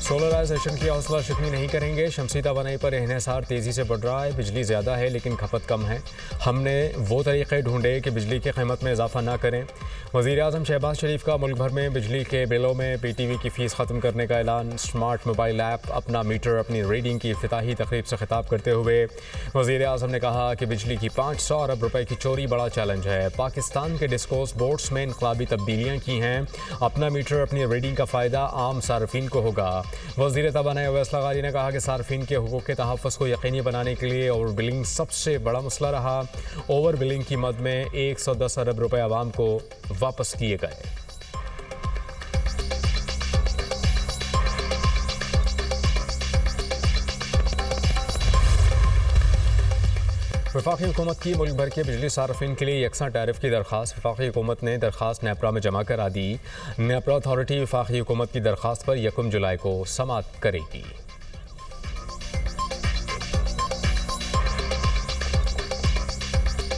Solarization की हौसला शिकनी नहीं करेंगे। शमसी तवानाई पर इन्हिसार तेज़ी से बढ़ रहा है। बिजली ज़्यादा है लेकिन खपत कम है। हमने वो तरीक़े ढूंढे कि बिजली की कीमत में इजाफा ना करें। वज़ीर आज़म शहबाज शरीफ का मुल्क भर में बिजली के बिलों में PTV की फ़ीस ख़त्म करने का ऐलान। स्मार्ट मोबाइल ऐप अपना मीटर अपनी रीडिंग की इफ्तिताही तकरीब से खिताब करते हुए वज़ीर आज़म ने कहा कि बिजली की 500 अरब रुपए की चोरी बड़ा चैलेंज है। पाकिस्तान के डिस्कोर्स बोर्ड्स में इनकलाबी तब्दीलियाँ की हैं। अपना मीटर अपनी रीडिंग का फ़ायदा आम सार्फिन को होगा। वज़ीर तवानाई अवैस लगारी ने कहा कि सार्फिन के हुकूक़ के तहफ़्फ़ुज़ को यकीनी बनाने के लिए ओवर बिलिंग सबसे बड़ा मसला रहा। ओवर बिलिंग की मद में 110 अरब रुपए आवाम को वापस किए गए। वफाकी हुकूमत की मुल्क भर के बिजली सार्फिन के लिए यकसा टैरिफ की दरख्वास्त। वफाकी हुकूमत ने दरख्वास्त नेपरा में जमा करा दी। नेपरा अथॉरिटी वफाकी हुकूमत की दरख्वास्त पर 1 जुलाई को समाअत करेगी।